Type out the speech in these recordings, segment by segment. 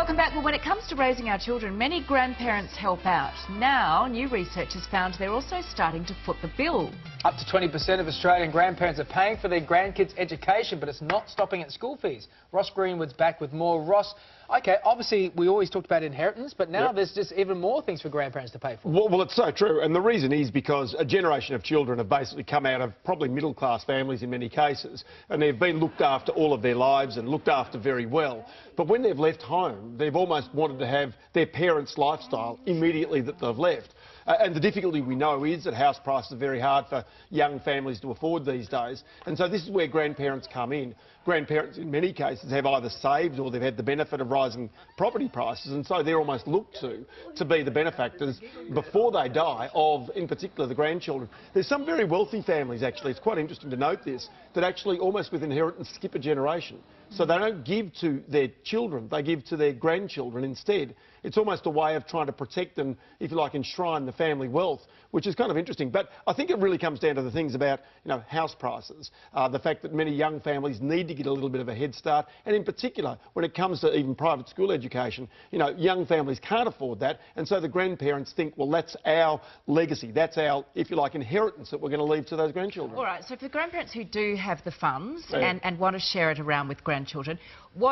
Welcome back. Well, when it comes to raising our children, many grandparents help out. Now, new research has found they're also starting to foot the bill. Up to 20% of Australian grandparents are paying for their grandkids' education, but it's not stopping at school fees. Ross Greenwood's back with more. Ross, OK, obviously we always talked about inheritance, but now there's just even more things for grandparents to pay for. Well, it's so true, and the reason is because a generation of children have basically come out of probably middle-class families in many cases, and they've been looked after all of their lives and looked after very well. But when they've left home, they've almost wanted to have their parents' lifestyle immediately that they've left. And the difficulty we know is that house prices are very hard for young families to afford these days. And so this is where grandparents come in. Grandparents, in many cases, have either saved or they've had the benefit of rising property prices, and so they're almost looked to be the benefactors before they die of, in particular, the grandchildren. There's some very wealthy families, actually, it's quite interesting to note this, that actually almost with inheritance skip a generation. So they don't give to their children, they give to their grandchildren instead. It's almost a way of trying to protect and, if you like, enshrine the family wealth, which is kind of interesting. But I think it really comes down to the things about, house prices, the fact that many young families need to get a little bit of a head start, and in particular, when it comes to even private school education, young families can't afford that, and so the grandparents think, well, that's our legacy, that's our, if you like, inheritance that we're going to leave to those grandchildren. All right, so for grandparents who do have the funds and want to share it around with grandchildren,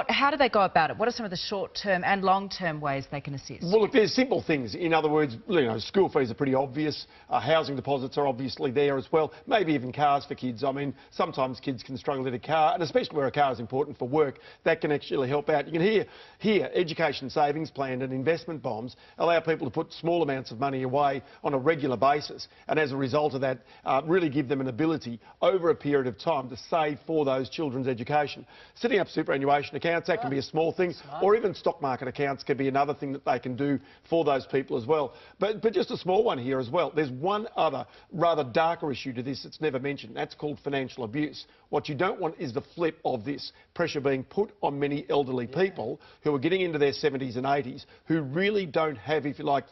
how do they go about it? What are some of the short-term and long-term ways they can assist? Well, look, there's simple things. In other words, school fees are pretty obvious. Housing deposits are obviously there as well. Maybe even cars for kids. I mean, sometimes kids can struggle to get a car, and especially where a car is important for work, that can actually help out. You can hear education savings plan and investment bonds allow people to put small amounts of money away on a regular basis, and as a result of that, really give them an ability over a period of time to save for those children's education. Setting up superannuation accounts, that can be a small thing, or even stock market accounts can be another thing that they can do for those people as well. But just a small one here as well. There's one other rather darker issue to this that's never mentioned. That's called financial abuse. What you don't want is the flip of this, pressure being put on many elderly people who are getting into their 70s and 80s, who really don't have, if you like,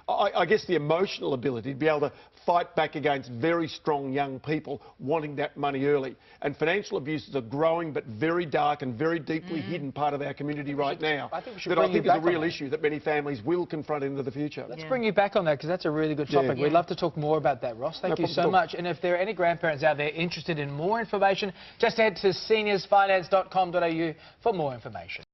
I guess the emotional ability to be able to fight back against very strong young people wanting that money early. And financial abuse is a growing but very dark and very deeply hidden part of our community right now that I think is a real issue that many families will confront into the future. Let's bring you back on that, because that's a really good topic. We'd love to talk more about that, Ross. Thank you so much. And if there are any grandparents out there interested in more information, just head to seniorsfinance.com.au for more information.